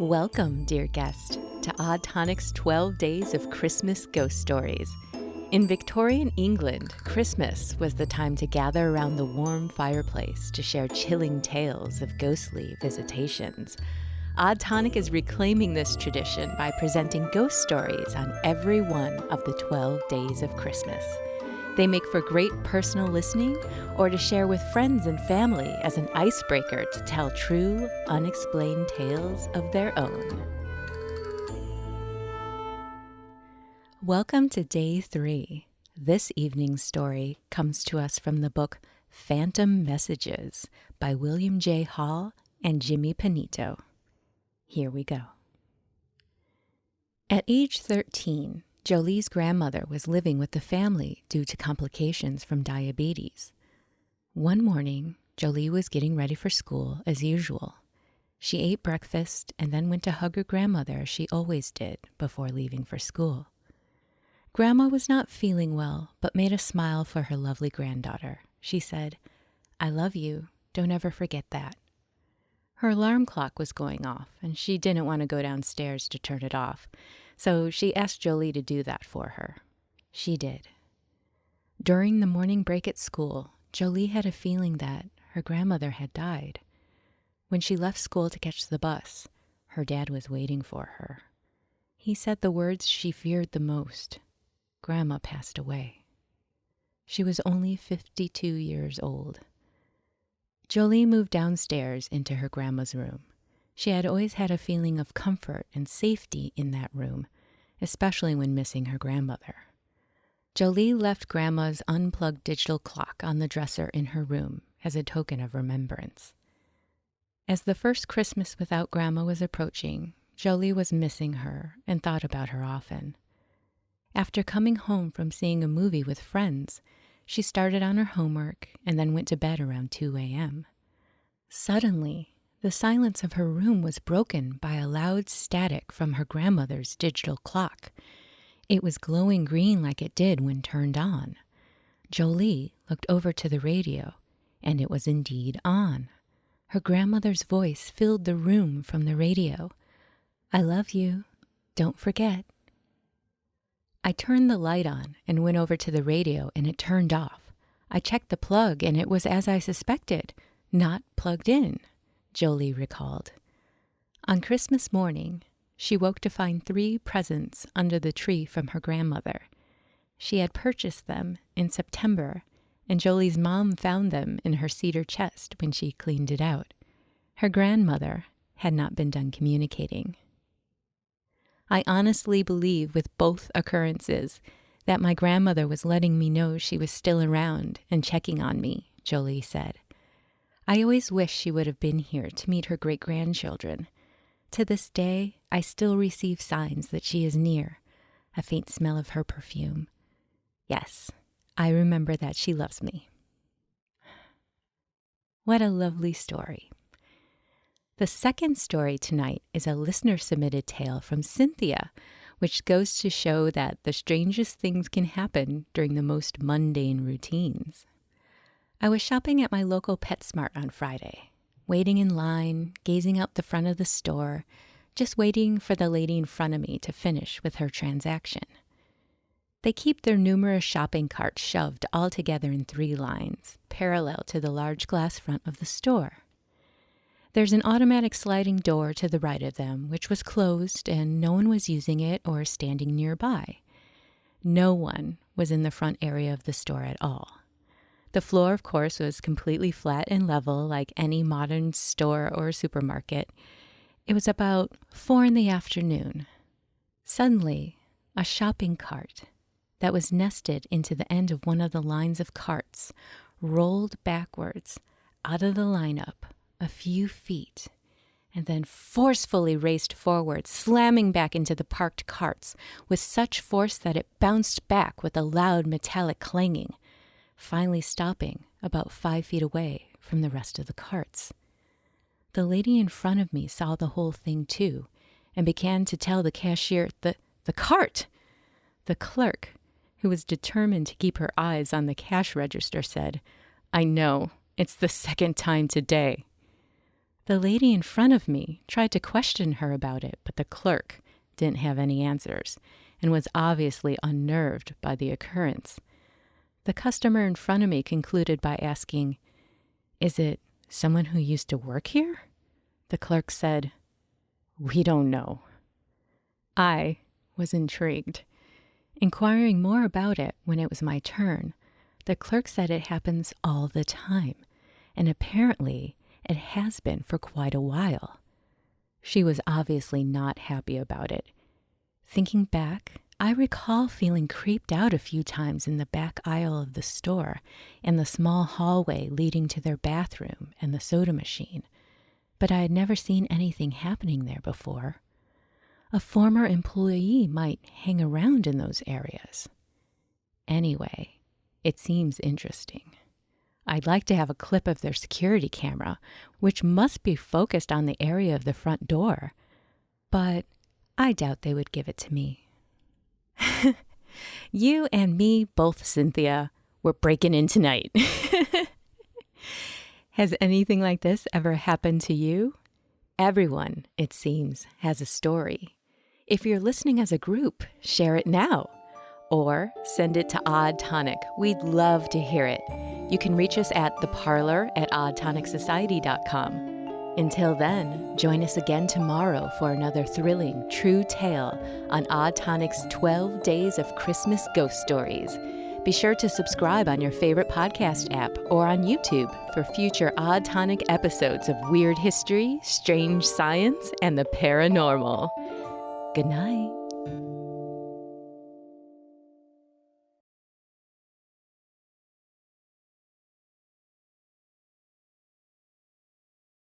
Welcome, dear guest, to Odd Tonic's 12 Days of Christmas Ghost Stories. In Victorian England, Christmas was the time to gather around the warm fireplace to share chilling tales of ghostly visitations. Odd Tonic is reclaiming this tradition by presenting ghost stories on every one of the 12 days of Christmas. They make for great personal listening or to share with friends and family as an icebreaker to tell true, unexplained tales of their own. Welcome to Day 3. This evening's story comes to us from the book Phantom Messages by William J. Hall and Jimmy Panito. Here we go. At age 13, Jolie's grandmother was living with the family due to complications from diabetes. One morning, Jolie was getting ready for school as usual. She ate breakfast and then went to hug her grandmother as she always did before leaving for school. Grandma was not feeling well, but made a smile for her lovely granddaughter. She said, "I love you. Don't ever forget that." Her alarm clock was going off, and she didn't want to go downstairs to turn it off, so she asked Jolie to do that for her. She did. During the morning break at school, Jolie had a feeling that her grandmother had died. When she left school to catch the bus, her dad was waiting for her. He said the words she feared the most. Grandma passed away. She was only 52 years old. Jolie moved downstairs into her grandma's room. She had always had a feeling of comfort and safety in that room, especially when missing her grandmother. Jolie left Grandma's unplugged digital clock on the dresser in her room as a token of remembrance. As the first Christmas without Grandma was approaching, Jolie was missing her and thought about her often. After coming home from seeing a movie with friends, she started on her homework and then went to bed around 2 a.m. Suddenly, the silence of her room was broken by a loud static from her grandmother's digital clock. It was glowing green like it did when turned on. Jolie looked over to the radio, and it was indeed on. Her grandmother's voice filled the room from the radio. "I love you. Don't forget." I turned the light on and went over to the radio, and it turned off. I checked the plug, and it was as I suspected, not plugged in, Jolie recalled. On Christmas morning, she woke to find 3 presents under the tree from her grandmother. She had purchased them in September, and Jolie's mom found them in her cedar chest when she cleaned it out. Her grandmother had not been done communicating. I honestly believe with both occurrences that my grandmother was letting me know she was still around and checking on me, Jolie said. I always wish she would have been here to meet her great-grandchildren. To this day, I still receive signs that she is near, a faint smell of her perfume. Yes, I remember that she loves me. What a lovely story. The second story tonight is a listener-submitted tale from Cynthia, which goes to show that the strangest things can happen during the most mundane routines. I was shopping at my local PetSmart on Friday, waiting in line, gazing out the front of the store, just waiting for the lady in front of me to finish with her transaction. They keep their numerous shopping carts shoved all together in 3 lines, parallel to the large glass front of the store. There's an automatic sliding door to the right of them, which was closed, and no one was using it or standing nearby. No one was in the front area of the store at all. The floor, of course, was completely flat and level like any modern store or supermarket. It was about 4 p.m. Suddenly, a shopping cart that was nested into the end of one of the lines of carts rolled backwards out of the lineup a few feet and then forcefully raced forward, slamming back into the parked carts with such force that it bounced back with a loud metallic clanging, finally stopping about 5 feet away from the rest of the carts. The lady in front of me saw the whole thing too and began to tell the cashier, the cart! The clerk, who was determined to keep her eyes on the cash register, said, "I know, it's the second time today." The lady in front of me tried to question her about it, but the clerk didn't have any answers and was obviously unnerved by the occurrence. The customer in front of me concluded by asking, "Is it someone who used to work here?" The clerk said, "We don't know." I was intrigued. Inquiring more about it when it was my turn, the clerk said it happens all the time, and apparently it has been for quite a while. She was obviously not happy about it. Thinking back, I recall feeling creeped out a few times in the back aisle of the store and the small hallway leading to their bathroom and the soda machine, but I had never seen anything happening there before. A former employee might hang around in those areas. Anyway, it seems interesting. I'd like to have a clip of their security camera, which must be focused on the area of the front door, but I doubt they would give it to me. You and me both, Cynthia. We're breaking in tonight. Has anything like this ever happened to you? Everyone, it seems, has a story. If you're listening as a group, share it now. Or send it to Odd Tonic. We'd love to hear it. You can reach us at theparlor@oddtonicsociety.com. Until then, join us again tomorrow for another thrilling, true tale on Odd Tonic's 12 Days of Christmas Ghost Stories. Be sure to subscribe on your favorite podcast app or on YouTube for future Odd Tonic episodes of weird history, strange science, and the paranormal. Good night.